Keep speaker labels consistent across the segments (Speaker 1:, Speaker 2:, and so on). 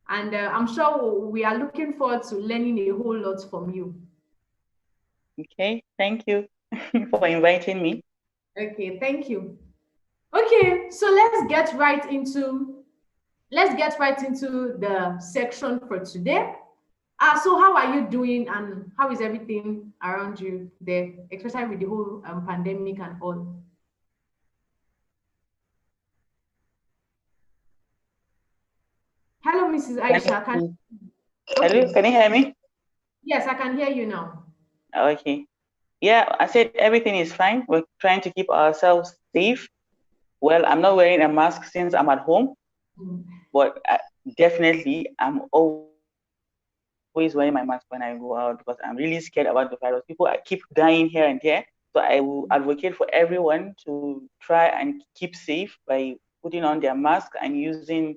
Speaker 1: And I'm sure we are looking forward to learning a whole lot from you.
Speaker 2: Okay, thank you for inviting me.
Speaker 1: Okay, thank you. Okay, so let's get right into the section for today. So how are you doing and how is everything around you there, especially with the whole pandemic and all? Hello, Mrs. Aisha.
Speaker 2: Hello,
Speaker 1: Okay.
Speaker 2: can you hear me?
Speaker 1: Yes, I can hear you now.
Speaker 2: Okay. Yeah, I said everything is fine. We're trying to keep ourselves safe. Well, I'm not wearing a mask since I'm at home, but definitely I'm always wearing my mask when I go out because I'm really scared about the virus. People keep dying here and there. So I will advocate for everyone to try and keep safe by putting on their mask and using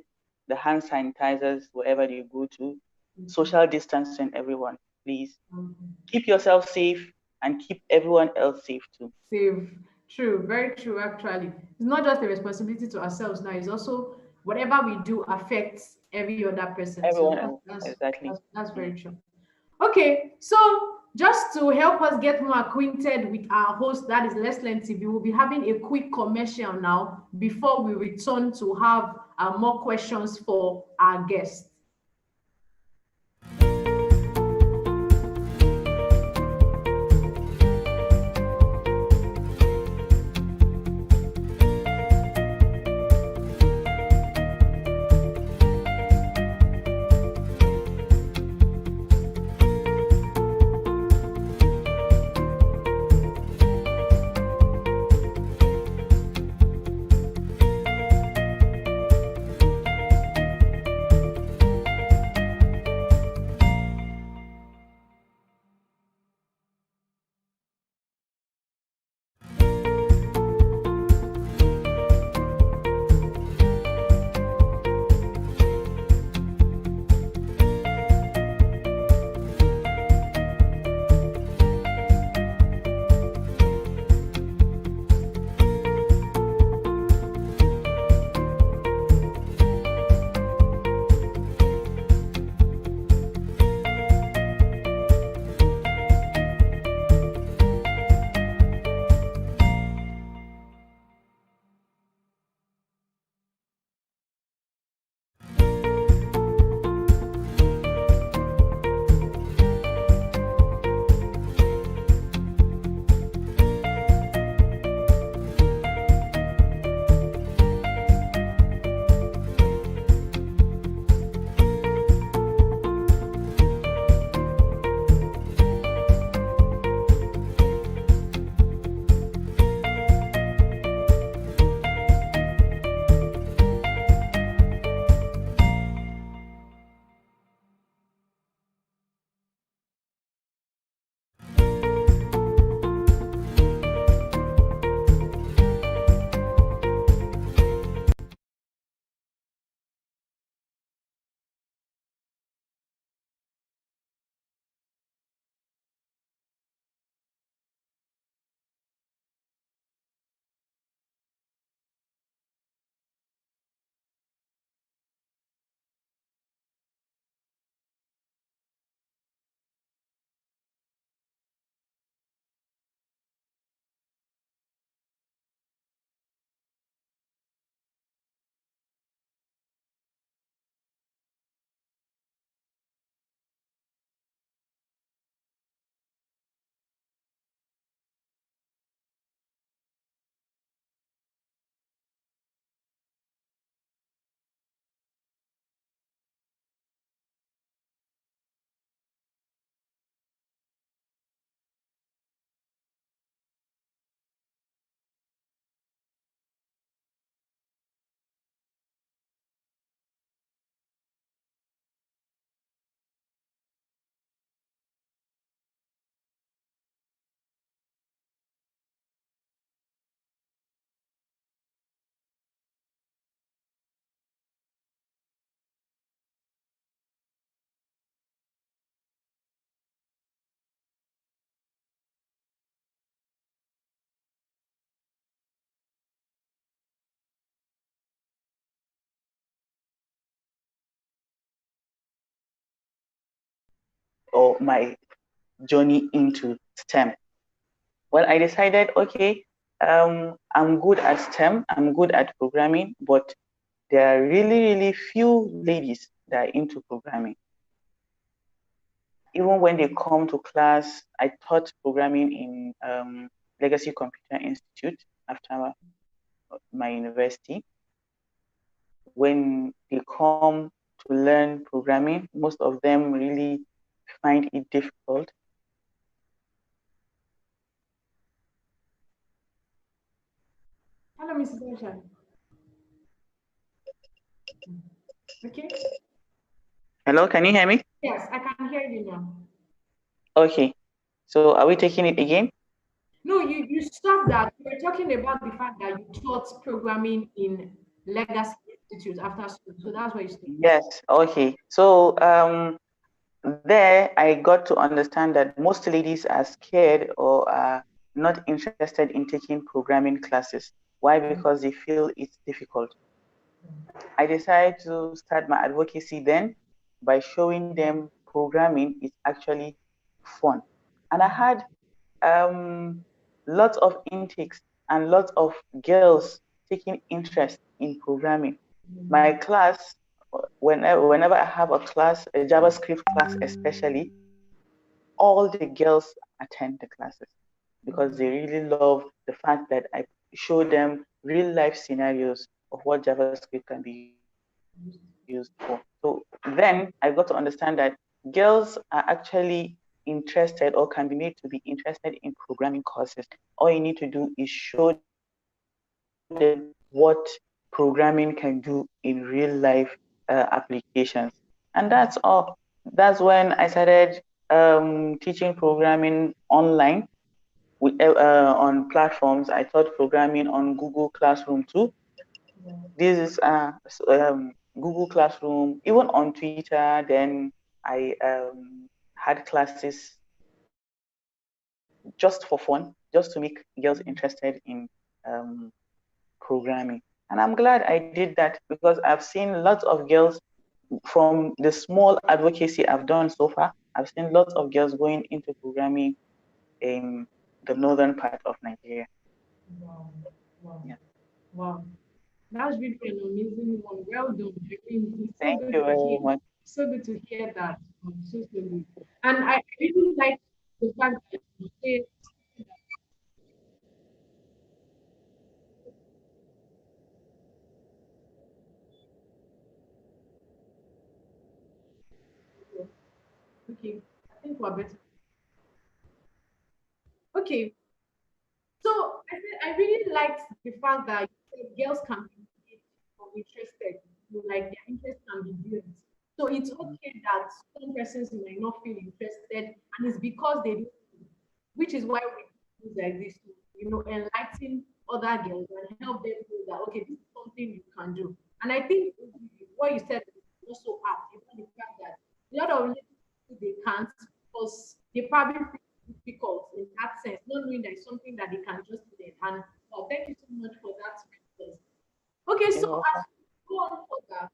Speaker 2: the hand sanitizers wherever you go to. Social distancing, everyone, please. Keep yourself safe and keep everyone else safe too.
Speaker 1: Safe. True, very true actually. It's not just a responsibility to ourselves now, it's also whatever we do affects every other person. So
Speaker 2: Everyone else, exactly.
Speaker 1: that's very true. Okay, so just to help us get more acquainted with our host, that is Let's Learn TV, we'll be having a quick commercial now before we return to have more questions for our guests.
Speaker 2: or my journey into STEM? Well, I decided, okay, I'm good at STEM, I'm good at programming, but there are really, really few ladies that are into programming. Even when they come to class, I taught programming in Legacy Computer Institute after my university. When they come to learn programming, most of them really find it difficult.
Speaker 1: Hello, Mrs. Osha. Okay.
Speaker 2: Hello, can you hear me?
Speaker 1: Yes, I can hear you now.
Speaker 2: Okay. So are we taking it again?
Speaker 1: No, you stopped that. You were talking about the fact that you taught programming in Legacy Institute after school. So that's where you stopped.
Speaker 2: Yes. Okay. So there I got to understand that most ladies are scared or are not interested in taking programming classes. Why? Because they feel it's difficult. I decided to start my advocacy then by showing them programming is actually fun. And I had lots of intakes and lots of girls taking interest in programming. My class, whenever I have a class, a JavaScript class especially, all the girls attend the classes because they really love the fact that I show them real life scenarios of what JavaScript can be used for. So then I got to understand that girls are actually interested or can be made to be interested in programming courses. All you need to do is show them what programming can do in real life applications. And that's all. That's when I started teaching programming online on platforms. I taught programming on Google Classroom too. This is Google Classroom, even on Twitter. Then I had classes just for fun, just to make girls interested in um, programming. And I'm glad I did that because I've seen lots of girls from the small advocacy I've done so far. I've seen lots of girls going into programming in the northern part of Nigeria.
Speaker 1: Wow. Wow.
Speaker 2: Yeah.
Speaker 1: Wow. That's really an amazing one. Well done. I mean, it's so
Speaker 2: Thank
Speaker 1: good
Speaker 2: you
Speaker 1: to
Speaker 2: very
Speaker 1: hear.
Speaker 2: much.
Speaker 1: So good to hear that. So good. And I really like the fact that you say, okay, I think we're better. Okay, so I said I really liked the fact that you said girls can be engaged or interested, like their interest can be built. So it's okay that some persons might not feel interested, and it's because they don't, which is why we do things like this to, enlighten other girls and help them know that okay, this is something you can do. And I think what you said is also apt about the fact that a lot of ladies they can't because they probably feel difficult in that sense, not knowing that it's something that they can just learn. And thank you so much for that response. Okay, so
Speaker 2: You're
Speaker 1: as
Speaker 2: welcome.
Speaker 1: we go on further,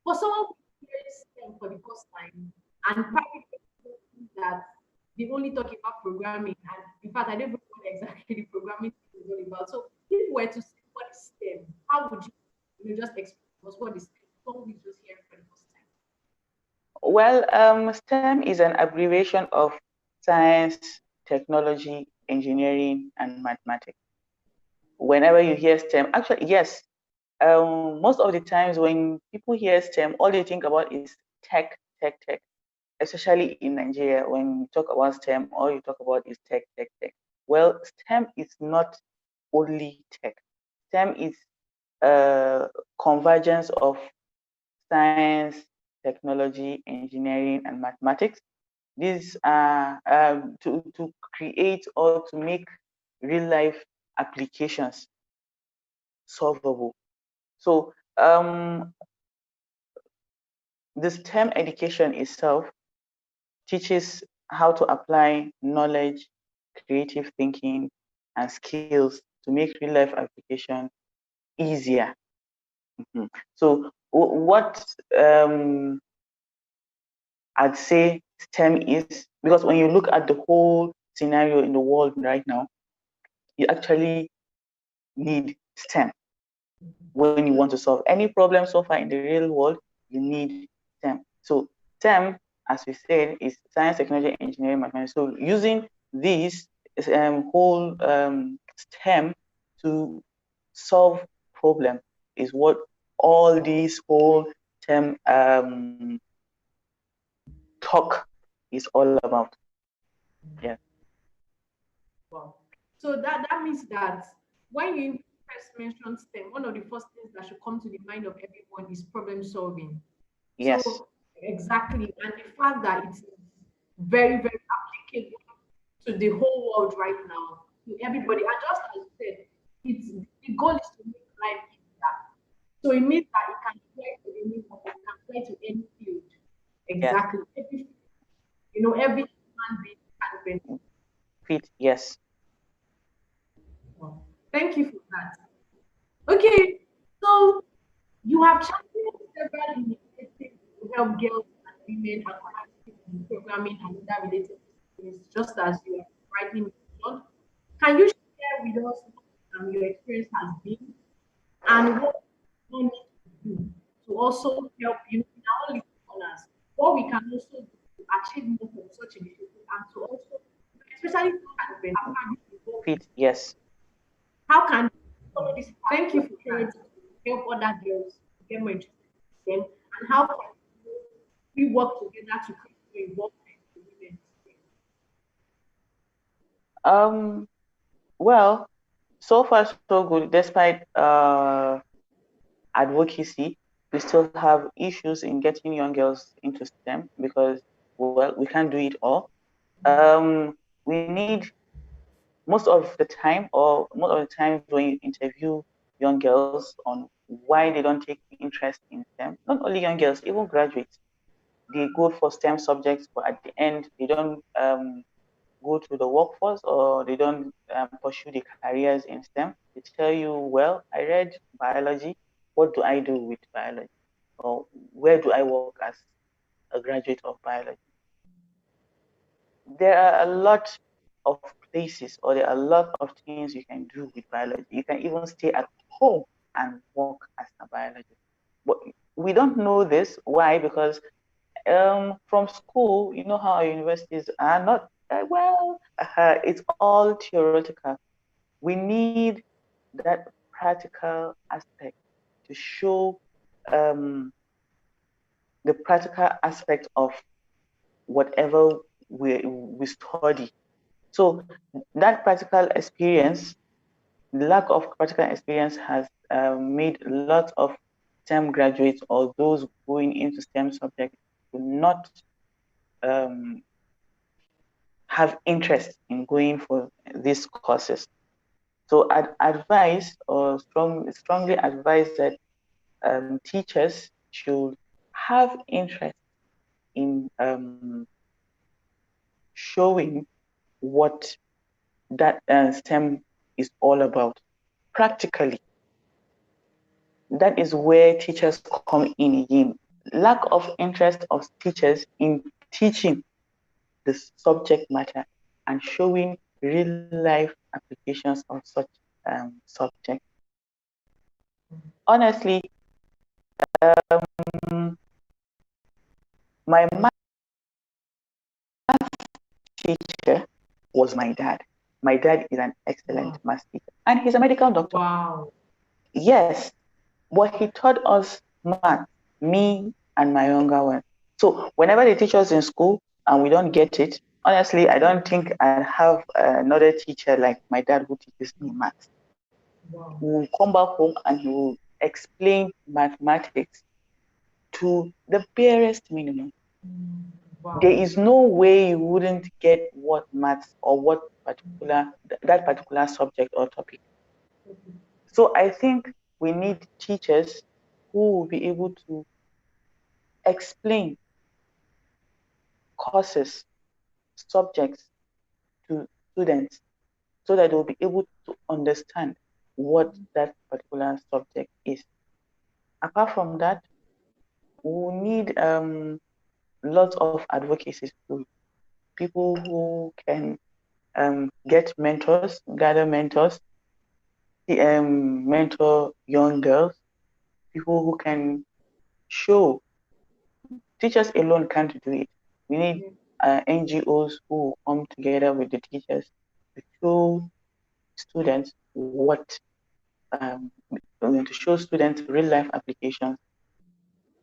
Speaker 1: for someone who hears them for the first time and probably thinks that they only talk about programming, and in fact, I don't even know what exactly the programming is all about. So, if we were to say what is STEM, how would just explain to us what is STEM? Someone who is just hearing for the first time.
Speaker 2: Well, STEM is an abbreviation of science, technology, engineering, and mathematics. Whenever you hear STEM, actually, yes, most of the times when people hear STEM, all they think about is tech, tech, tech. Especially in Nigeria, when you talk about STEM, all you talk about is tech, tech, tech. Well, STEM is not only tech. STEM is a convergence of science, technology, engineering, and mathematics. These are to create or to make real life applications solvable. So the STEM education itself teaches how to apply knowledge, creative thinking, and skills to make real life application easier. So what I'd say STEM is, because when you look at the whole scenario in the world right now, you actually need STEM. When you want to solve any problem so far in the real world, you need STEM. So STEM, as we said, is science, technology, engineering, mathematics. So using this whole STEM to solve problem is what all these whole STEM talk is all about. Yeah.
Speaker 1: Wow. So that means that when you first mention STEM, one of the first things that should come to the mind of everyone is problem solving.
Speaker 2: Yes.
Speaker 1: So exactly, and the fact that it is very, very applicable to the whole world right now, to everybody. And just as you said, it's the goal is to make life easier. So it means that it can apply to anyone, it can apply to any field.
Speaker 2: Yeah.
Speaker 1: Exactly. Every human being can benefit.
Speaker 2: Fit. Yes.
Speaker 1: Wow. Thank you for that. Okay, so you have championed several initiatives to help girls and women acquire skills in programming and other related skills, just as you have rightly mentioned. Can you share with us what your experience has been and what you need to do to also help not only scholars, what we can also do to achieve more from such initiatives and to also, especially
Speaker 2: Fit. Yes.
Speaker 1: how can you follow this? Thank you for sharing to help other girls get more interested in them, and how can we work together to create more involvement in women?
Speaker 2: Um. Well, so far so good. Despite advocacy, we still have issues in getting young girls into STEM because, well, we can't do it all. We need most of the time, or most of the times when you interview young girls on why they don't take interest in STEM, not only young girls, even graduates, they go for STEM subjects, but at the end, they don't go to the workforce, or they don't pursue the careers in STEM. They tell you, well, I read biology. What do I do with biology? Or where do I work as a graduate of biology? There are a lot of places, or there are a lot of things you can do with biology. You can even stay at home and work as a biologist. But we don't know this. Why? Because from school, you know how our universities are not, it's all theoretical. We need that practical aspect to show um, the practical aspect of whatever we study. So that practical experience, lack of practical experience has made lots of STEM graduates or those going into STEM subjects to not um, have interest in going for these courses. So I'd advise, or strongly advise, that teachers should have interest in showing what that STEM is all about practically. That is where teachers come in again. Lack of interest of teachers in teaching the subject matter and showing real life applications of such subject. Honestly, um, my math teacher was my dad. My dad is an excellent math teacher, and he's a medical doctor.
Speaker 1: Wow.
Speaker 2: Yes, but he taught us math, me and my younger one. So whenever they teach us in school and we don't get it, honestly, I don't think I have another teacher like my dad who teaches me math.
Speaker 1: Wow.
Speaker 2: He will come back home and he will explain mathematics to the barest minimum.
Speaker 1: Wow.
Speaker 2: There is no way you wouldn't get what maths or what that particular subject or topic. So I think we need teachers who will be able to explain courses, subjects to students so that they'll be able to understand what that particular subject is. Apart from that, we need lots of advocacies too. People who can get mentors, gather mentors, mentor young girls, people who can show. Teachers alone can't do it. We need NGOs who come together with the teachers to show students what, to show students real life applications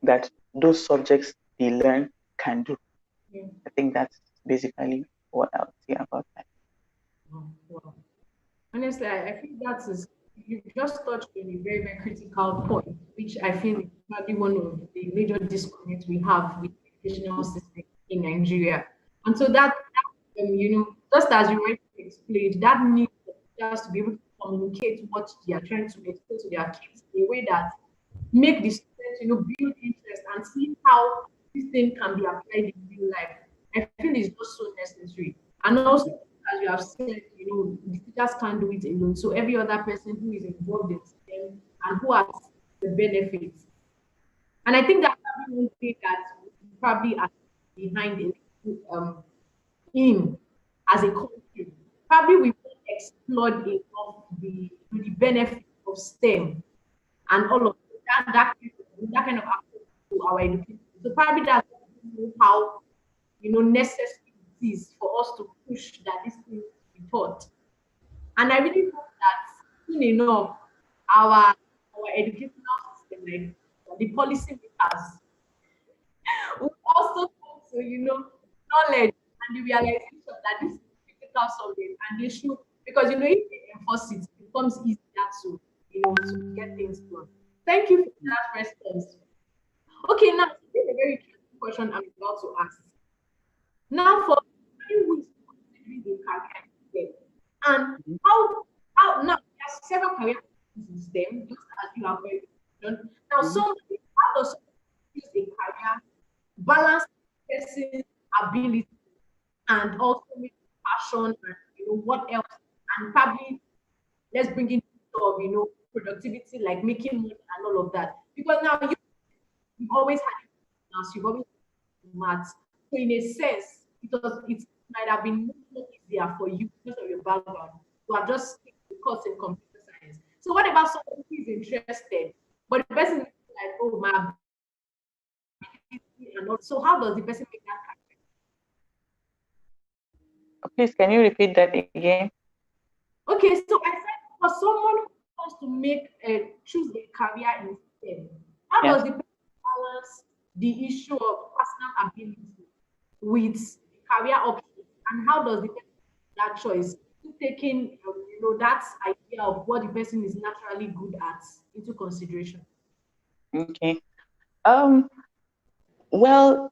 Speaker 2: that those subjects they learn can do.
Speaker 1: Yeah.
Speaker 2: I think that's basically what I would say about that.
Speaker 1: Wow. Honestly, I think that is, you just touched on a very, very critical point, which I feel is probably one of the major disconnects we have with the educational system in Nigeria. And so just as you already explained, that need for teachers to be able to communicate what they are trying to explain to their kids in a way that make the students, build interest and see how this thing can be applied in real life. I feel it's just so necessary. And also, as you have said, the teachers can't do it alone. So every other person who is involved in STEM and who has the benefits. And I think that's probably one thing that we probably are behind in as a country. Probably we won't explore enough the benefit of STEM and all of that kind of approach to our education. So probably that's how necessary it is for us to push that this thing be taught. And I really hope that soon enough our educational system, like the policy makers, will also come to knowledge and the realization that this is a critical subject and they should, because if they enforce it, it becomes easier to get things done. Thank you for that response. Okay, now this is a very interesting question I'm about to ask. Now, for somebody who is considering a career in STEM, and
Speaker 2: Mhm.
Speaker 1: how now there are several career options in STEM, just as you have already mentioned. Now,
Speaker 2: Mhm.
Speaker 1: how does somebody choose a career balance person's ability and also with passion and what else, and probably let's bring in productivity, like making money and all of that, because now you've always had it in maths, you've always had it in maths. So in a sense, it might have been much more easier for you because of your background to have just taken the course in computer science. So what about someone who is interested, but the person is like, oh, my ability and all. So how does the person make that?
Speaker 2: Please, can you repeat that again?
Speaker 1: Okay, so I said for someone who wants to choose a career in STEM, how
Speaker 2: Yes.
Speaker 1: does the person balance the issue of personal ability with career options, and how does the person make that choice, taking that idea of what the person is naturally good at into consideration?
Speaker 2: Okay. Um. Well.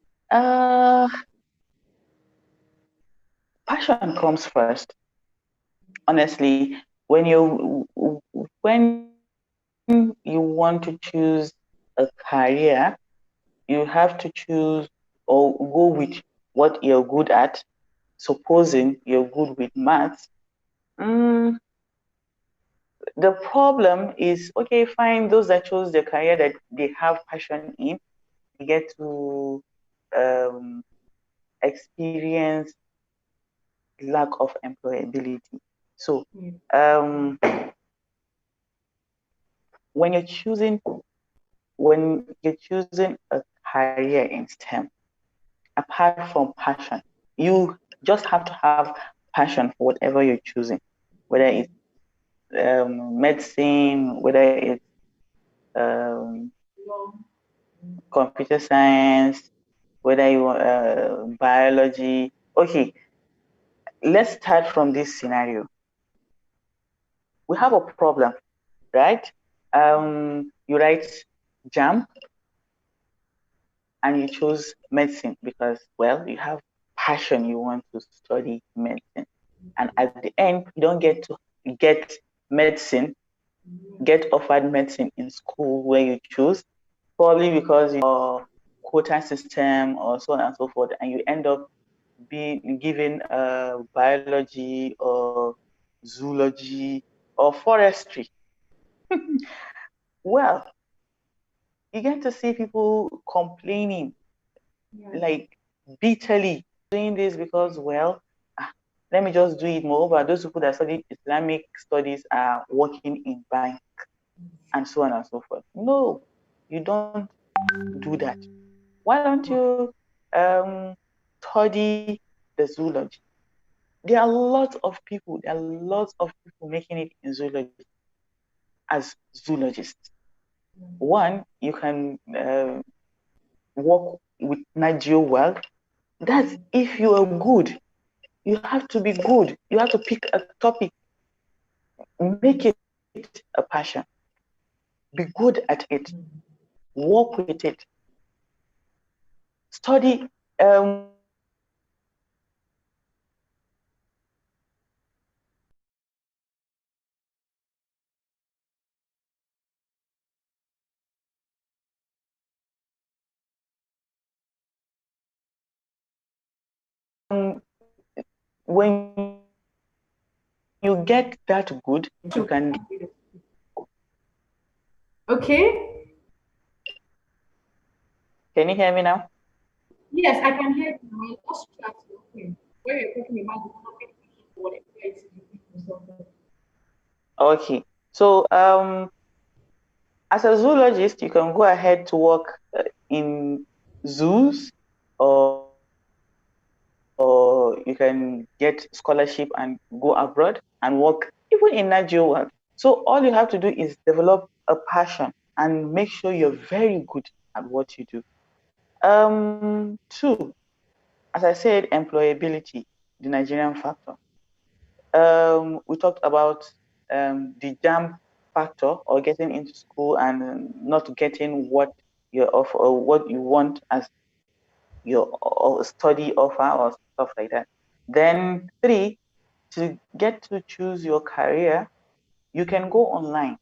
Speaker 2: Passion comes first. Honestly, when you want to choose a career, you have to choose or go with what you're good at. Supposing you're good with maths, mm, the problem is, okay, fine. Those that chose the career that they have passion in, they get to um, experience lack of employability. So
Speaker 1: Yeah.
Speaker 2: um, when you're choosing a career in STEM, apart from passion, you just have to have passion for whatever you're choosing, whether it's medicine, whether it's um,
Speaker 1: Well,
Speaker 2: computer science, whether you want biology. Okay, let's start from this scenario. We have a problem, right? You write jam and you choose medicine because, well, you have passion, you want to study medicine. And at the end, you don't get to get medicine, get offered medicine in school where you choose, probably because your quota system or so on and so forth, and you end up being given biology or zoology or forestry. Well, you get to see people complaining like bitterly doing this because, well, let me just do it. Moreover, those people that study Islamic studies are working in bank and so on and so forth. No, you don't do that. Why don't you study the zoology? There are lots of people, there are lots of people making it in zoology as zoologists. One, you can work with Nigel well. That's if you are good. You have to be good. You have to pick a topic, make it a passion, be good at it, work with it, study. When when you get that good, you can.
Speaker 1: Okay.
Speaker 2: Can you hear me now?
Speaker 1: Yes, I can hear you. I lost track of you when you're talking about the topic or whatever it is you're thinking of.
Speaker 2: Okay. So as a zoologist, you can go ahead to work in zoos, or you can get scholarship and go abroad and work even in Nigeria world. So all you have to do is develop a passion and make sure you're very good at what you do. Two, as I said, employability, the Nigerian factor. We talked about the jam factor, or getting into school and not getting what you're offer or what you want as your study offer or stuff like that. Then three, to get to choose your career, you can go online.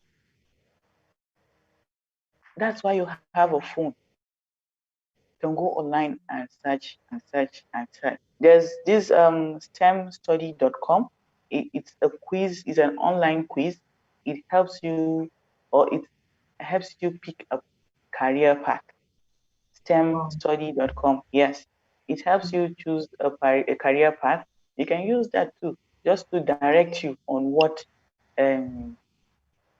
Speaker 2: That's why you have a phone. You can go online and search and search and search. There's this stemstudy.com. It's a quiz, it's an online quiz. It helps you, or it helps you pick a career path.
Speaker 1: Wow.
Speaker 2: Stemstudy.com. Yes, it helps you choose a career path. You can use that too, just to direct you on what um,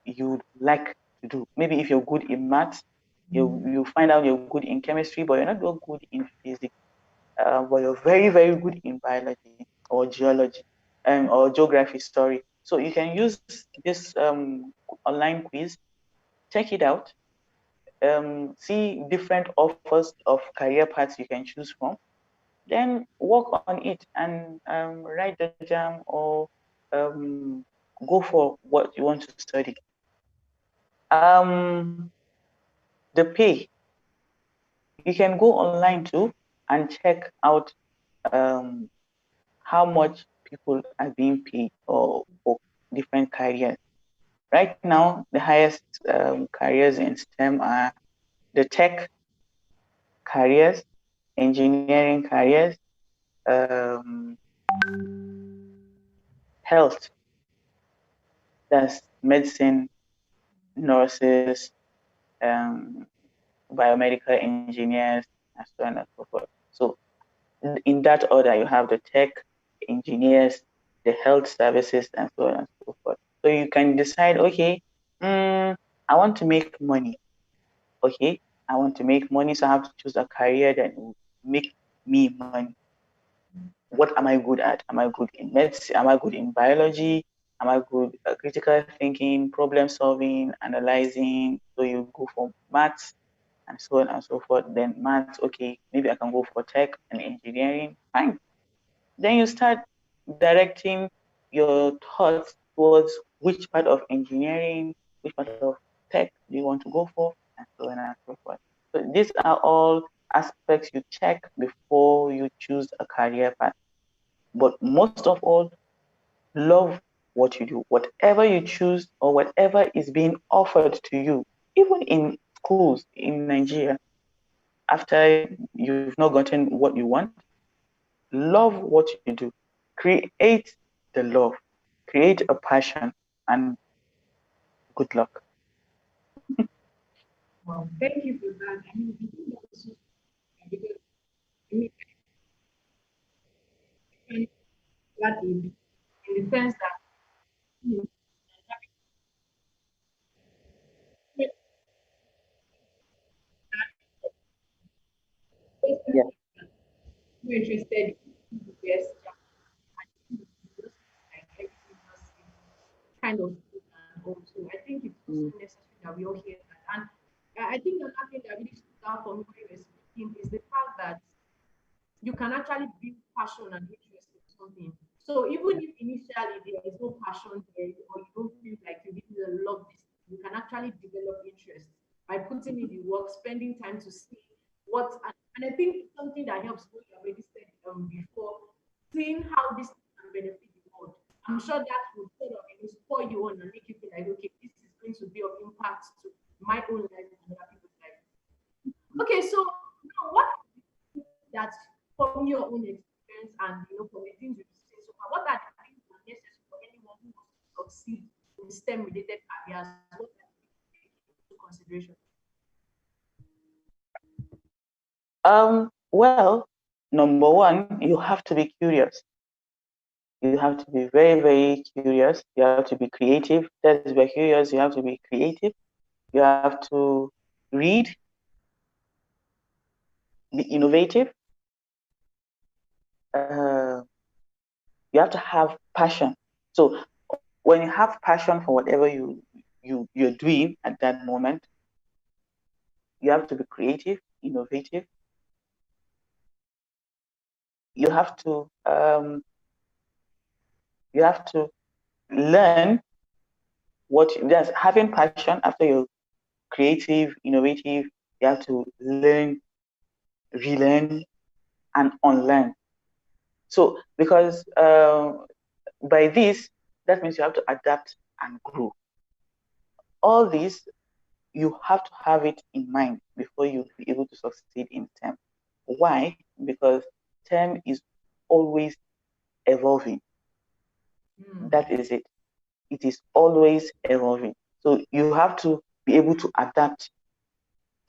Speaker 2: you'd like to do. Maybe if you're good in maths, you find out you're good in chemistry, but you're not so good in physics. But you're very, very good in biology or geology or geography, sorry. So you can use this online quiz, check it out, see different offers of career paths you can choose from, then work on it and write the jam or um, go for what you want to study. Um, the pay, you can go online too and check out um, how much people are being paid or for different careers. Right now, the highest careers in STEM are the tech careers, engineering careers, um, health, that's medicine, nurses, um, biomedical engineers, and so on and so forth. So in that order, you have the tech, engineers, the health services, and so on and so forth. So you can decide, okay, I want to make money. Okay, I want to make money, so I have to choose a career that will make me money. What am I good at? Am I good in medicine? Am I good in biology? Am I good at critical thinking, problem solving, analyzing? So you go for maths and so on and so forth. Then maths, okay, maybe I can go for tech and engineering. Fine. Then you start directing your thoughts towards which part of engineering, which part of tech do you want to go for, and so on and so forth. So these are all aspects you check before you choose a career path. But most of all, love what you do. Whatever you choose or whatever is being offered to you, even in schools in Nigeria, after you've not gotten what you want, love what you do. Create the love, create a passion, and good luck.
Speaker 1: Wow. Thank you for that. I mean, I think that was so good. that age, in the sense that hmm,
Speaker 2: Yeah.
Speaker 1: more interested in the best like everything just kind of good and all. So I think it's also
Speaker 2: Mm.
Speaker 1: necessary that we all hear that. And I think another thing that really stood out for me when you were speaking is the fact that you can actually build passion and interest in something. So even if initially there is no passion there or you don't feel like you really love this, you can actually develop interest by putting in the work, spending time to see what and I think something that helps what you already said before, seeing how this can benefit the world. I'm sure that will sort of spur you on and make you feel like okay, this is going to be of impact to my own life and other people's life. Okay, so now what that from your own experience and from the things you've seen so far, what are the things that are necessary for anyone who wants to succeed in STEM related careers? What are the things to take into consideration?
Speaker 2: Well, number one, you have to be curious. You have to be very, very curious. You have to be creative. That's be curious. You have to be creative. You have to read, be innovative. Uh, you have to have passion. So when you have passion for whatever you're doing at that moment, you have to be creative, innovative. You have to um, you have to learn what that's having passion after you're creative, innovative. You have to learn, relearn, and unlearn. So because by this, that means you have to adapt and grow. All these you have to have it in mind before you'll be able to succeed in STEM. Why? Because STEM is always evolving. That is it. It is always evolving. So you have to be able to adapt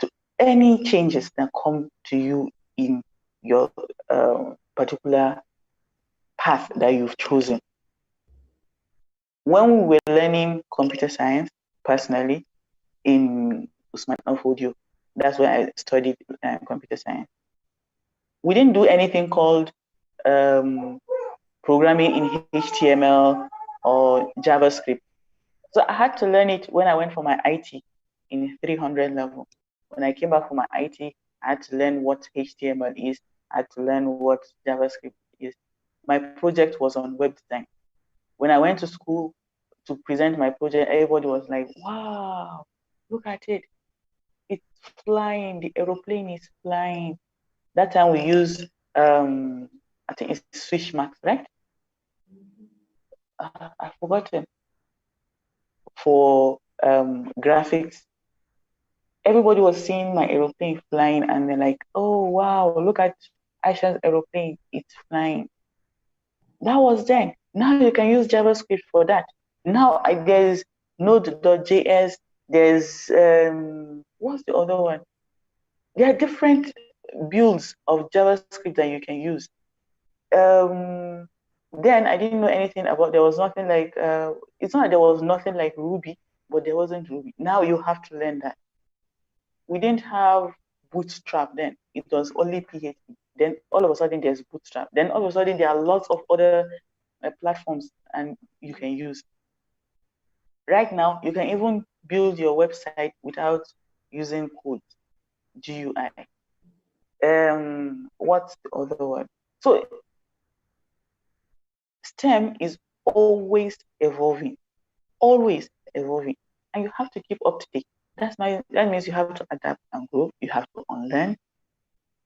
Speaker 2: to any changes that come to you in your particular path that you've chosen. When we were learning computer science, personally, in Usman Audio, that's where I studied computer science. We didn't do anything called um, programming in HTML or JavaScript. So I had to learn it when I went for my IT in 300 level. When I came back for my IT, I had to learn what HTML is. I had to learn what JavaScript is. My project was on web design. When I went to school to present my project, everybody was like, wow, look at it. It's flying. The aeroplane is flying. That time we used, I think it's Swishmax, right? I've forgotten. For graphics, everybody was seeing my aeroplane flying and they're like, oh, wow, look at Aisha's aeroplane. It's flying. That was then. Now you can use JavaScript for that. Now there's Node.js, there's, what's the other one? There are different builds of JavaScript that you can use. Um, then I didn't know anything about, there was nothing like, it's not like there was nothing like Ruby, but there wasn't Ruby. Now you have to learn that. We didn't have Bootstrap then. It was only PHP. Then all of a sudden there's Bootstrap. Then all of a sudden there are lots of other platforms and you can use. Right now, you can even build your website without using code, GUI. What's the other one? So STEM is always evolving, and you have to keep up to date. That means you have to adapt and grow. You have to unlearn,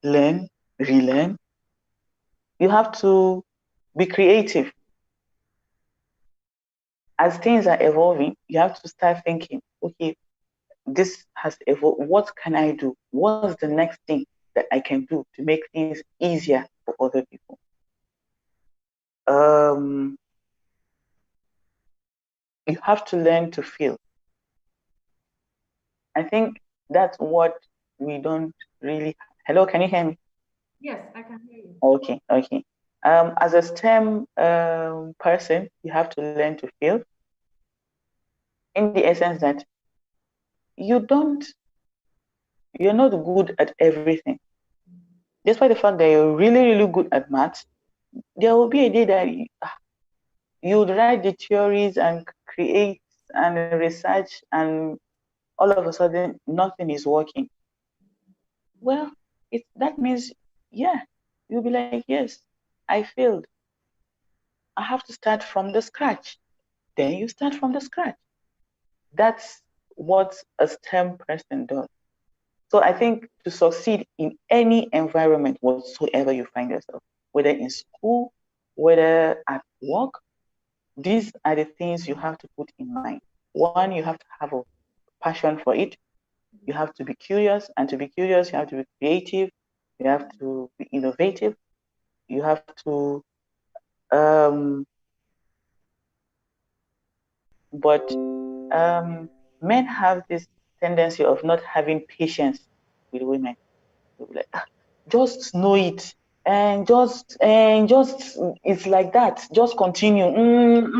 Speaker 2: learn, relearn. You have to be creative. As things are evolving, you have to start thinking, okay, this has evolved. What can I do? What's the next thing that I can do to make things easier for other people? Um, you have to learn to feel. I think that's what we don't really. Hello, can you hear me?
Speaker 1: Yes, I can hear you.
Speaker 2: Okay, okay. As a STEM person, you have to learn to feel, in the essence that you don't, you're not good at everything. Despite the fact that you're really, really good at maths, there will be a day that you write the theories and create and research, and all of a sudden nothing is working. Well, that means, yeah, you'll be like, yes, I failed. I have to start from the scratch. Then you start from the scratch. That's what a STEM person does. So I think to succeed in any environment whatsoever you find yourself, whether in school, whether at work, these are the things you have to put in mind. One, you have to have a passion for it. You have to be curious, and to be curious, you have to be creative. You have to be innovative. You have to, um, but men have this tendency of not having patience with women. They'll be like, just know it, and just it's like that. Just continue.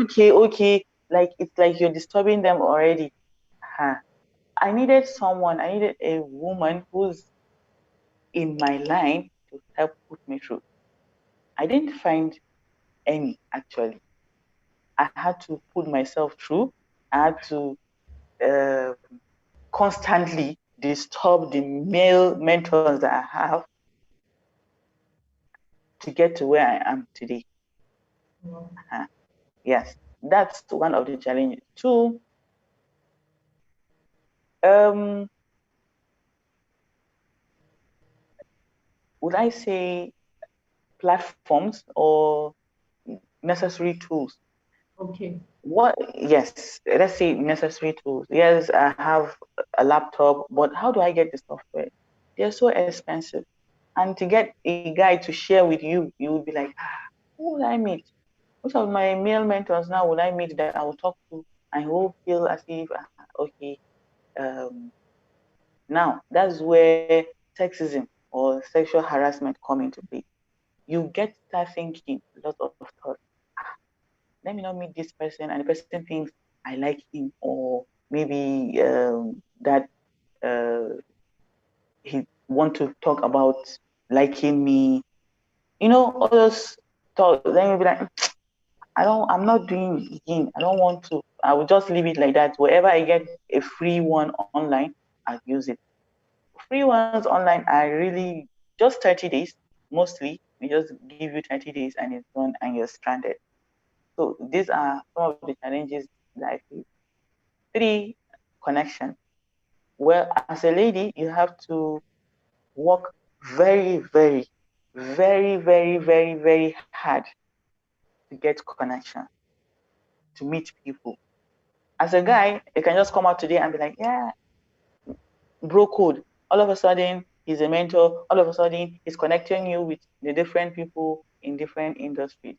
Speaker 2: Okay, okay. Like it's like you're disturbing them already. Huh. I needed someone. I needed a woman who's in my line to help put me through. I didn't find any actually. I had to put myself through. I had to uh, constantly disturb the male mentors that I have to get to where I am today. Uh, yes, that's one of the challenges. Two, um, would I say platforms or necessary tools?
Speaker 1: Okay.
Speaker 2: What? Yes, let's say necessary tools. Yes, I have a laptop, but how do I get the software? They're so expensive, and to get a guy to share with you, you would be like, who would I meet? Which of my male mentors now would I meet that I will talk to and will feel as if, okay, um, now that's where sexism or sexual harassment come into play. You get to start thinking a lot of thoughts. Let me not meet this person, and the person thinks I like him, or maybe that he want to talk about liking me. All those thoughts. Then you'll be like, I'm not doing it again. I don't want to. I will just leave it like that. Wherever I get a free one online, I'll use it. Free ones online are really just 30 days. Mostly, we just give you 30 days and it's done and you're stranded. So these are some of the challenges that I face. Three, connection. Well, as a lady, you have to work very, very, very, very, very, very hard to get connection, to meet people. As a guy, you can just come out today and be like, yeah, bro code. All of a sudden, he's a mentor. All of a sudden, he's connecting you with the different people in different industries.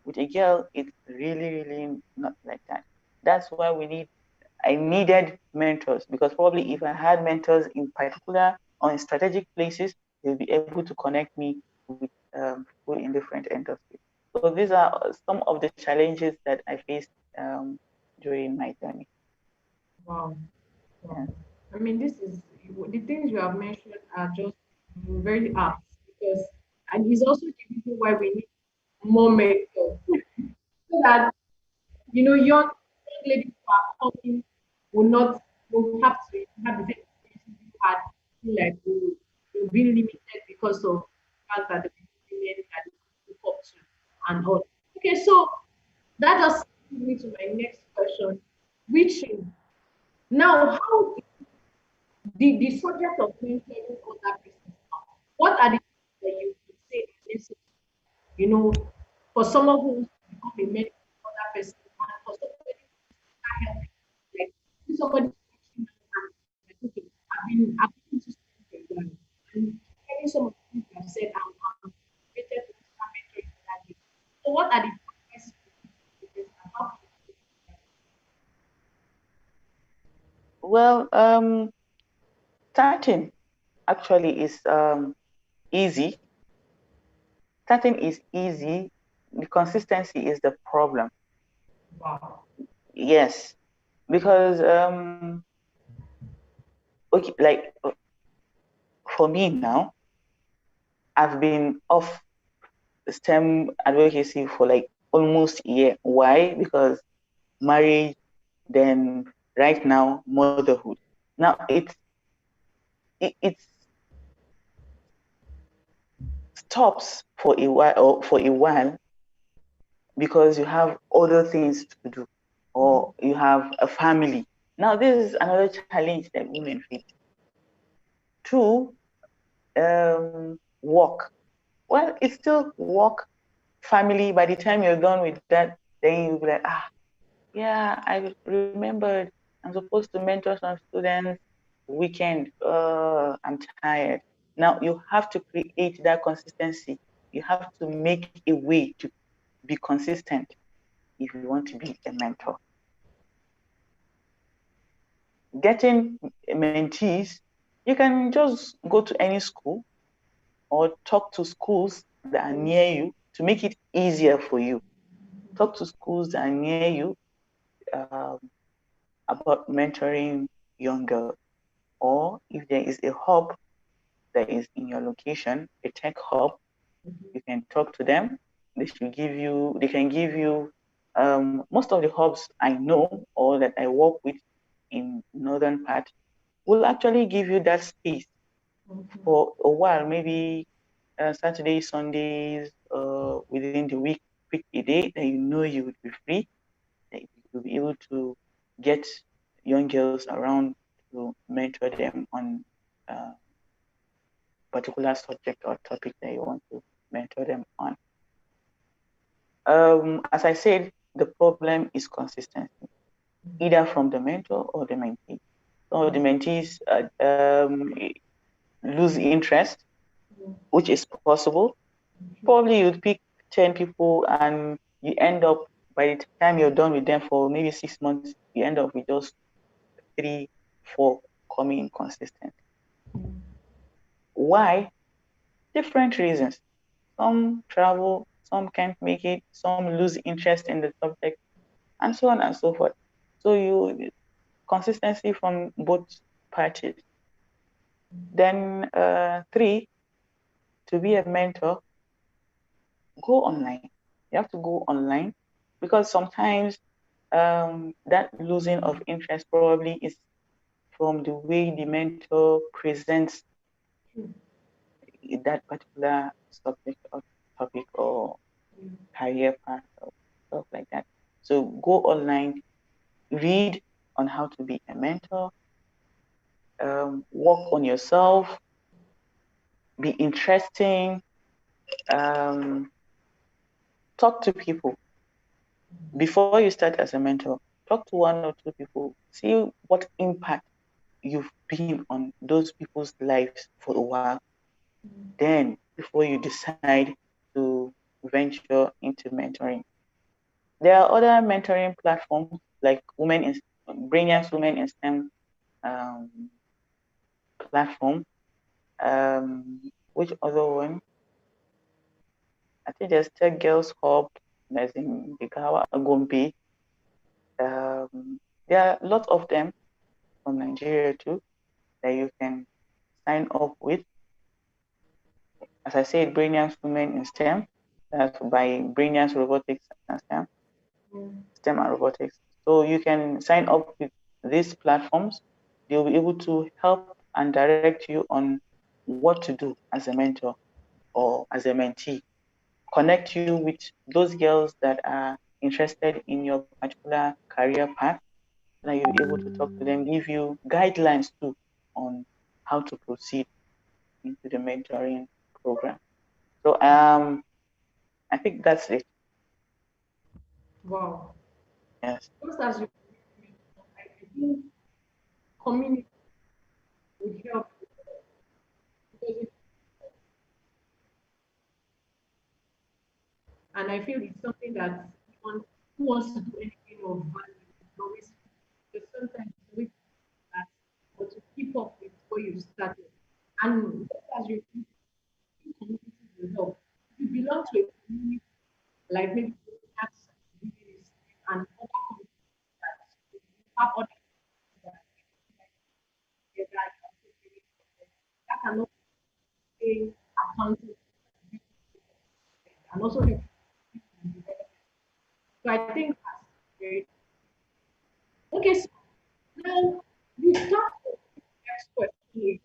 Speaker 2: With a girl, it's really, really not like that. That's why I needed mentors, because probably if I had mentors in particular or in strategic places, they'll be able to connect me with people in different industries. So these are some of the challenges that I faced during my journey.
Speaker 1: Wow. Wow.
Speaker 2: Yeah.
Speaker 1: I mean, this is the things you have mentioned are just very apt because, and it's also the reason why we need more mentors so that young ladies who are coming will have to have the same experiences you had. Feel like will be limited because of the fact that the women that they look up to and all. Okay, so that just leads me to my next question, which is now how the subject of mentoring other persons. What are the things that you would say is necessary, for someone who wants to become a mentor to other person and for somebody who start helping, like if somebody is reaching out and like, okay, I've been into something for a while and hearing some of the things you have said, I'm motivated to start mentoring other people. So what are the advice you give to the person and how can you do that?
Speaker 2: Well, starting actually is easy. Starting is easy. The consistency is the problem.
Speaker 1: Wow.
Speaker 2: Yes, because okay, like for me now, I've been off STEM advocacy for like almost a year. Why? Because marriage, then right now motherhood. Now it stops for a while, because you have other things to do, or you have a family. Now this is another challenge that women face. Two, work. Well, it's still work, family. By the time you're done with that, then you'll be like, yeah, I remembered I'm supposed to mentor some students weekend. I'm tired. Now you have to create that consistency. You have to make a way to be consistent if you want to be a mentor. Getting mentees, you can just go to any school or talk to schools that are near you to make it easier for you. Talk to schools that are near you um, about mentoring young girls. Or if there is a hub that is in your location, a tech hub, you can talk to them. They can give you, most of the hubs I know or that I work with in northern part will actually give you that space for a while, maybe Saturdays, Sundays, within the week, pick a day that you know you would be free, that you'll be able to get young girls around to mentor them on a particular subject or topic that you want to mentor them on. As I said, the problem is consistency, either from the mentor or the mentee. Some of the mentees lose interest, which is possible. Probably you'd pick 10 people and you end up, by the time you're done with them for maybe 6 months, you end up with just 3, 4 coming inconsistent. Why? Different reasons. Some travel, some can't make it, some lose interest in the subject, and so on and so forth. So consistency from both parties. Then 3, to be a mentor, go online. You have to go online because sometimes that losing of interest probably is from the way the mentor presents that particular subject or topic or career path or stuff like that. So go online, read on how to be a mentor, work on yourself, be interesting, um, talk to people. Before you start as a mentor, talk to 1 or 2 people, see what impact you've been on those people's lives for a while. Then, before you decide to venture into mentoring, there are other mentoring platforms like Brainiacs Women in STEM platform. Which other one? I think there's Tech Girls Hub, there's in Bikawa, Gombe. There are lots of them from Nigeria too that you can sign up with. As I said, Brainiacs Women in STEM, that's by Brainiacs Robotics and STEM and Robotics. So you can sign up with these platforms. They'll be able to help and direct you on what to do as a mentor or as a mentee. Connect you with those girls that are interested in your particular career path. Now you'll be able to talk to them, give you guidelines too on how to proceed into the mentoring program. So I think that's it.
Speaker 1: Wow.
Speaker 2: Yes.
Speaker 1: Just as you I think community would help because and I feel it's something that anyone who wants to do anything of value is always because sometimes it's always that or to keep up with what you've started. And just as you think community will help. If you belong belong to a community, like maybe that's and other communities that have other that that cannot stay accountable and also help. So I think that's very okay. So now we start with the next question again.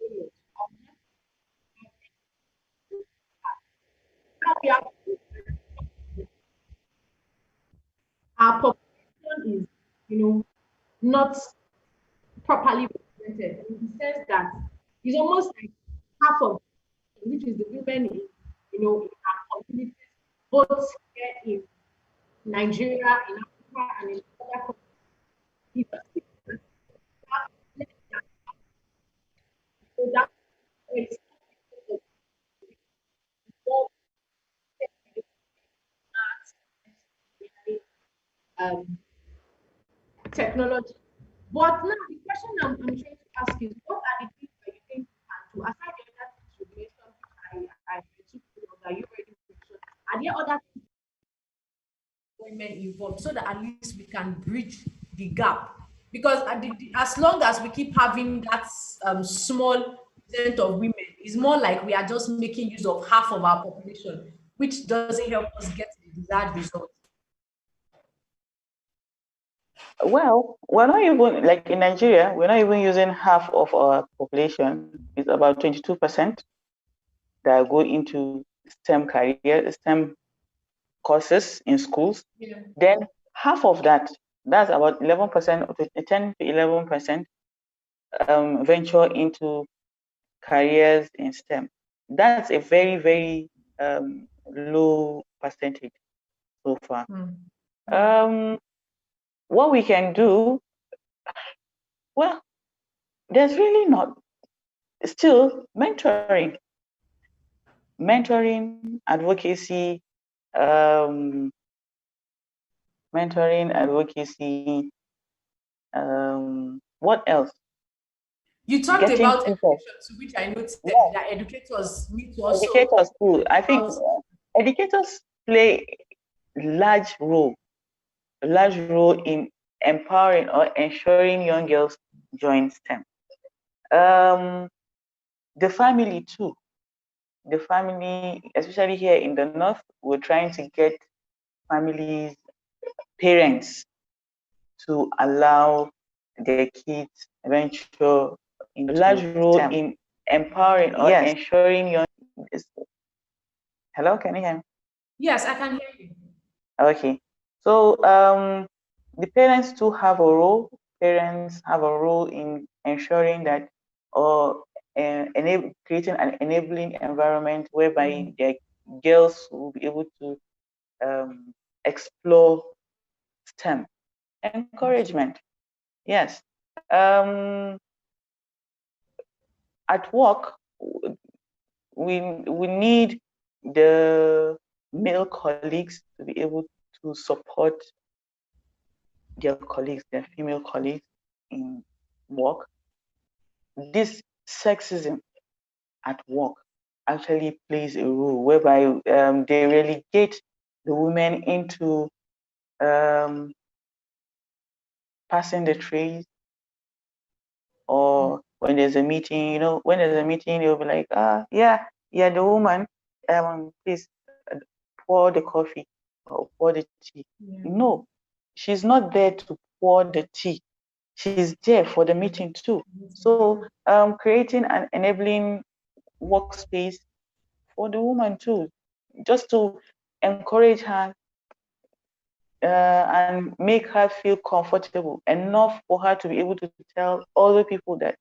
Speaker 1: Now we have our population is, not properly represented in the sense that it's almost like half of, which is the women in, in our communities, both here in Nigeria, in Africa, and in other countries. So that is um, technology. But now the question I'm trying to ask is, what are the things that you think you can do aside the other things you mentioned? I took note that you already mentioned. Are there other women involved so that at least we can bridge the gap? Because as long as we keep having that small percent of women, it's more like we are just making use of half of our population, which doesn't help us get the desired result.
Speaker 2: Well, we're not even like in Nigeria, we're not even using half of our population. It's about 22% that go into STEM career, STEM courses in schools.
Speaker 1: Yeah.
Speaker 2: Then half of that, that's about 11%, 10 to 11%, venture into careers in STEM. That's a very, very low percentage so far. What we can do, well, there's really not, still mentoring, advocacy, what else?
Speaker 1: You talked
Speaker 2: Getting
Speaker 1: about
Speaker 2: people.
Speaker 1: education, to which I noted
Speaker 2: Yeah,
Speaker 1: that educators need to also
Speaker 2: educators too. I think
Speaker 1: out.
Speaker 2: educators play large role in empowering or ensuring young girls join STEM. The family too. The family, especially here in the north, we're trying to get families, parents to allow their kids venture into large role STEM. In empowering or ensuring young. Hello, can you hear me?
Speaker 1: Yes, I can hear you.
Speaker 2: Okay. So the parents too have a role. Parents have a role in ensuring that or creating an enabling environment whereby their girls will be able to explore STEM. Encouragement. Yes. At work, we need the male colleagues to be able to support their colleagues, their female colleagues in work. This sexism at work actually plays a role whereby they relegate the women into passing the trays, or when there's a meeting, when there's a meeting, they'll be like, yeah, the woman, please pour the coffee or pour the tea. Yeah. No, she's not there to pour the tea. She's there for the meeting too. So creating an enabling workspace for the woman too, just to encourage her and make her feel comfortable enough for her to be able to tell other people that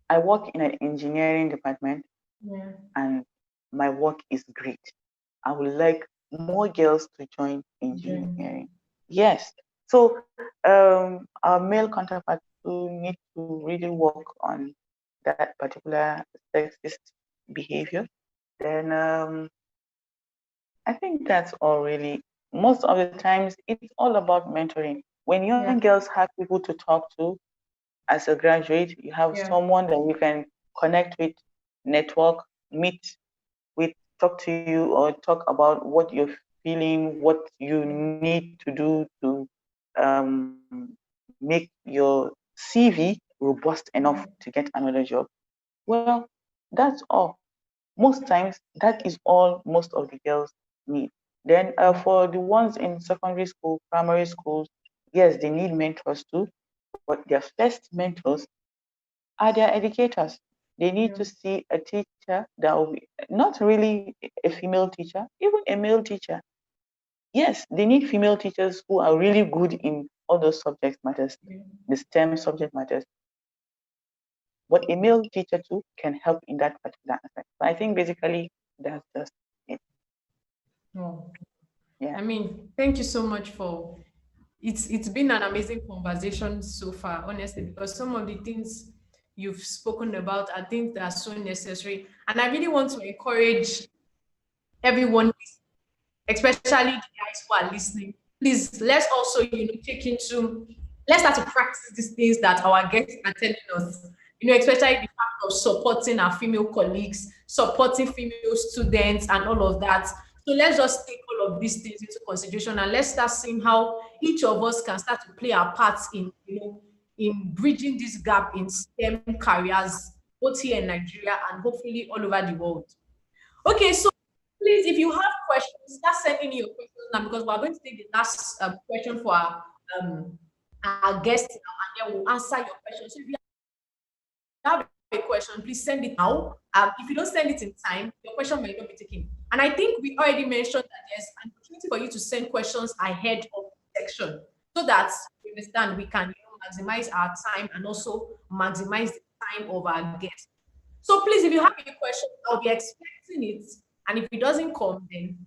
Speaker 2: I work in an engineering department, and my work is great. I would like more girls to join engineering. Yes. So our male counterparts need to really work on that particular sexist behavior. Then I think that's all really. Most of the times, it's all about mentoring. When young girls have people to talk to as a graduate, you have someone that you can connect with, network, meet talk to you or talk about what you're feeling, what you need to do to make your CV robust enough to get another job. Well, that's all. Most times, that is all most of the girls need. Then for the ones in secondary school, primary schools, yes, they need mentors too, but their first mentors are their educators. They need to see a teacher that will be not really a female teacher, even a male teacher. Yes, they need female teachers who are really good in all those subject matters, the STEM subject matters. But a male teacher too can help in that particular aspect. So I think basically that's just it.
Speaker 1: Oh.
Speaker 2: Yeah.
Speaker 1: I mean, thank you so much for it's been an amazing conversation so far, honestly, because some of the things you've spoken about are things that are so necessary. And I really want to encourage everyone, especially the guys who are listening. Please, let's also, take into, let's start to practice these things that our guests are telling us. Especially the fact of supporting our female colleagues, supporting female students, and all of that. So let's just take all of these things into consideration, and let's start seeing how each of us can start to play our parts in, in bridging this gap in STEM careers, both here in Nigeria and hopefully all over the world. Okay, so please, if you have questions, start sending in your questions now, because we're going to take the last question for our guests now, and then we'll answer your questions. So if you have a question, please send it now. If you don't send it in time, your question might not be taken. And I think we already mentioned that there's an opportunity for you to send questions ahead of the section, so that we understand we can, maximize our time and also maximize the time of our guests. So please, if you have any question, I'll be expecting it. And if it doesn't come, then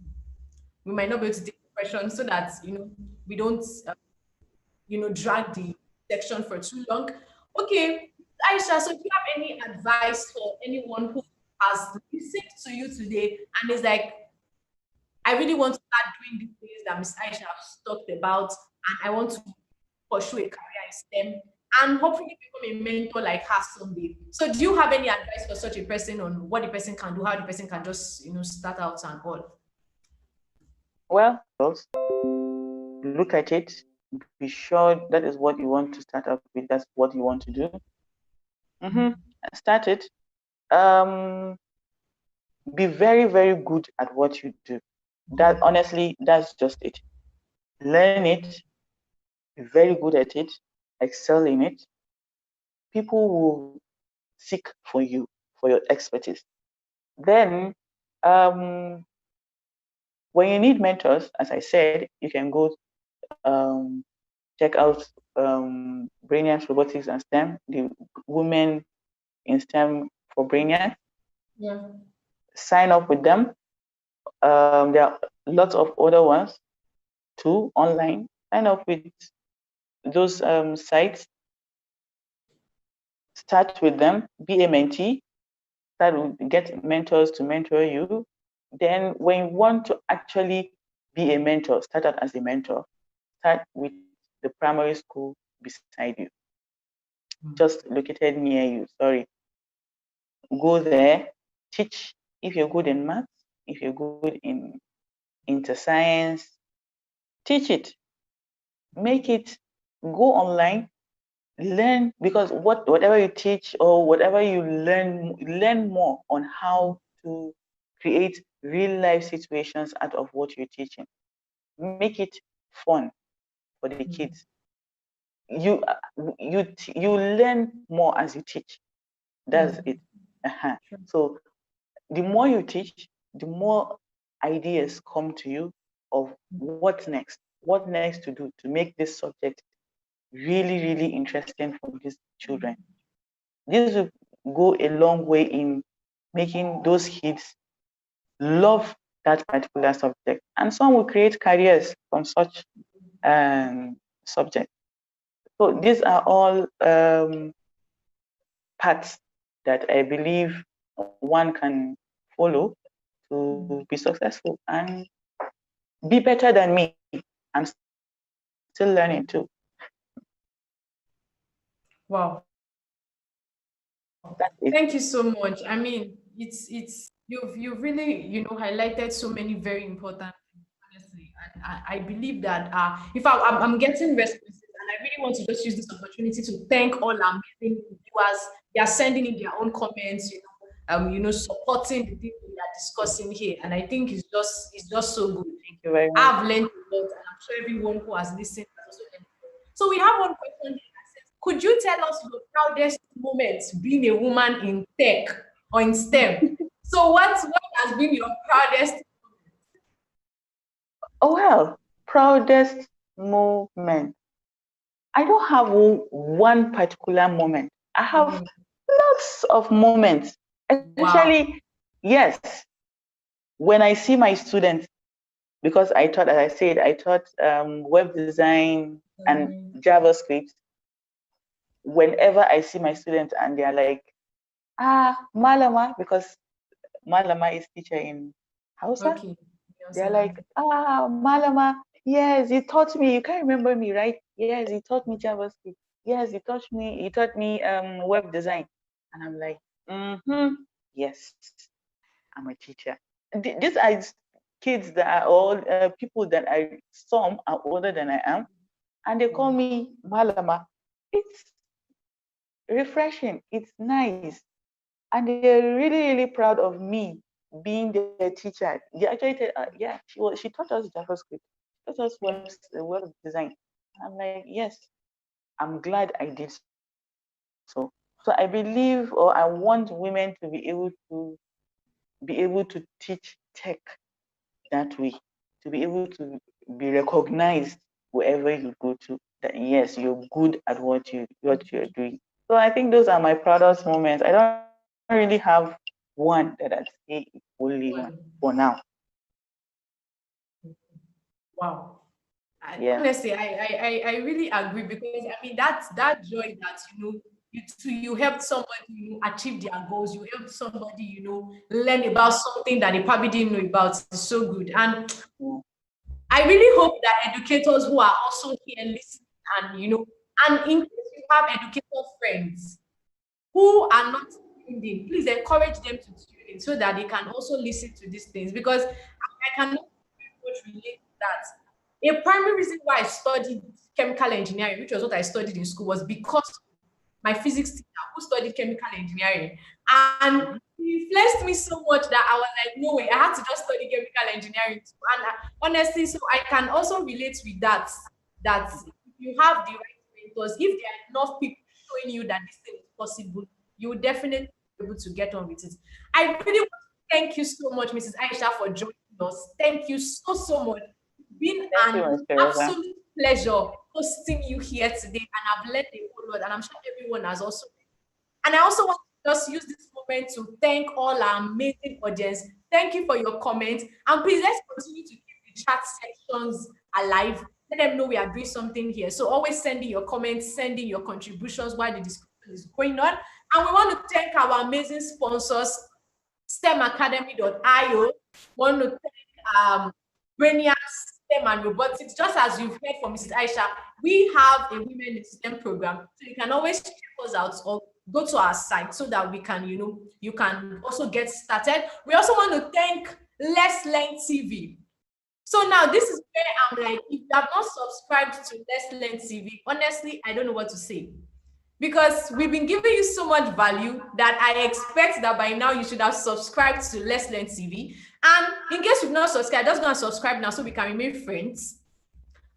Speaker 1: we might not be able to take the question, so that we don't drag the section for too long. Okay, Aisha, so do you have any advice for anyone who has listened to you today and is like, I really want to start doing the things that Miss Aisha has talked about, and I want to pursue a career in STEM and hopefully become a mentor like her someday. So do you have any advice for such a person on what the person can do, how the person can just, start out and all?
Speaker 2: Well, look at it. Be sure that is what you want to start up with. That's what you want to do. Start it. Be very, very good at what you do. That honestly, that's just it. Learn it. Be very good at it. Excel in it. People will seek for you, for your expertise. Then, when you need mentors, as I said, you can go check out Brainiacs Robotics and STEM, the Women in STEM for Brainiacs.
Speaker 1: Yeah.
Speaker 2: Sign up with them. There are lots of other ones too online. Sign up with those sites. Start with them. Be a mentee. Get mentors to mentor you. Then, when you want to actually be a mentor, start out as a mentor. Start with the primary school beside you, just located near you. Sorry. Go there, teach. If you're good in maths, if you're good in science, teach it. Make it. Go online, learn, because whatever you teach or whatever you learn more on how to create real life situations out of what you're teaching. Make it fun for the kids. You learn more as you teach. That's it. So the more you teach, the more ideas come to you of what next to do to make this subject really, really interesting for these children. This will go a long way in making those kids love that particular subject. And some will create careers from such subjects. So these are all paths that I believe one can follow to be successful and be better than me. I'm still learning too.
Speaker 1: Wow.
Speaker 2: That's it.
Speaker 1: Thank you so much. I mean, it's You've really, highlighted so many very important things, honestly. I believe that if I'm getting responses, and I really want to just use this opportunity to thank all our amazing viewers. They are sending in their own comments, supporting the things we are discussing here. And I think it's just so good.
Speaker 2: Thank you very much.
Speaker 1: I've learned a lot, and I'm sure everyone who has listened has also learned a lot. So we have one question here that says, could you tell us your proudest moment being a woman in tech or in STEM? So what has been your proudest?
Speaker 2: Oh well, proudest moment. I don't have one particular moment. I have lots of moments,
Speaker 1: Wow.
Speaker 2: especially, yes, when I see my students, because I taught, as I said, I taught web design and JavaScript. Whenever I see my students and they're like, Malama, because Malama is teacher in Hausa.
Speaker 1: Okay.
Speaker 2: They're like, Malama, yes, you taught me. You can't remember me, right? Yes, you taught me JavaScript. Yes, you taught me web design. And I'm like, yes, I'm a teacher. These are kids that are all people that some are older than I am, and they call me Malama. It's refreshing. It's nice, and they're really, really proud of me being their teacher. They actually said, yeah, she taught us JavaScript, taught us web design. I'm like, yes, I'm glad I did so. So I believe, or I want women to be able to teach tech that way, to be able to be recognized wherever you go to. That yes, you're good at what you're doing. So I think those are my proudest moments. I don't really have one that I'd say only one for now.
Speaker 1: Wow.
Speaker 2: Yeah.
Speaker 1: Honestly, I really agree, because I mean that joy that you helped somebody achieve their goals, you helped somebody learn about something that they probably didn't know about, is so good. And
Speaker 2: Yeah.
Speaker 1: I really hope that educators who are also here listening, and in case you have educator friends who are not tuned in, please encourage them to tune in so that they can also listen to these things, because I cannot very much relate to that. A primary reason why I studied chemical engineering, which was what I studied in school, was because my physics teacher who studied chemical engineering. And
Speaker 2: Mhm.
Speaker 1: he influenced me so much that I was like, no way, I had to just study chemical engineering too. And honestly, so I can also relate with that, that if you have the right mentors, if there are enough people showing you that this thing is possible, you will definitely be able to get on with it. I really want to thank you so much, Mrs. Aisha, for joining us. Thank you so, so much. It's been
Speaker 2: Thank you,
Speaker 1: an
Speaker 2: Ms. Teresa.
Speaker 1: absolute pleasure hosting you here today, and I've learned a whole lot, and I'm sure everyone has also. And I also want to just use this moment to thank all our amazing audience. Thank you for your comments, and please let's continue to keep the chat sections alive. Let them know we are doing something here. So always sending your comments, sending your contributions while the discussion is going on. And we want to thank our amazing sponsors, STEMacademy.io. Want to thank Brainiac STEM and Robotics. Just as you've heard from Mrs. Aisha, we have a Women in STEM program. So you can always check us out or go to our site so that we can, you can also get started. We also want to thank Let's Learn TV. So now this is where I'm like, if you have not subscribed to Let's Learn TV, honestly, I don't know what to say. Because we've been giving you so much value that I expect that by now you should have subscribed to Let's Learn TV. And in case you've not subscribed, just go and subscribe now so we can remain friends.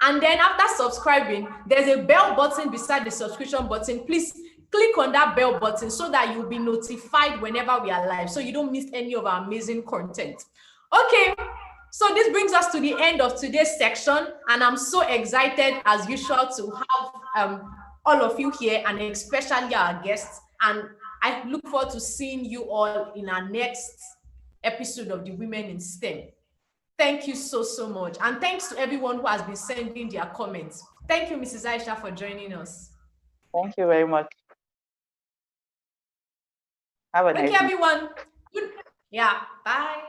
Speaker 1: And then after subscribing, there's a bell button beside the subscription button. Please click on that bell button so that you'll be notified whenever we are live, so you don't miss any of our amazing content. Okay, so this brings us to the end of today's section, and I'm so excited as usual to have all of you here, and especially our guests. And I look forward to seeing you all in our next episode of the Women in STEM. Thank you so, so much. And thanks to everyone who has been sending their comments. Thank you, Mrs. Aisha, for joining us.
Speaker 2: Thank you very much. Have a
Speaker 1: Okay,
Speaker 2: nice day.
Speaker 1: everyone. Good. Yeah, bye.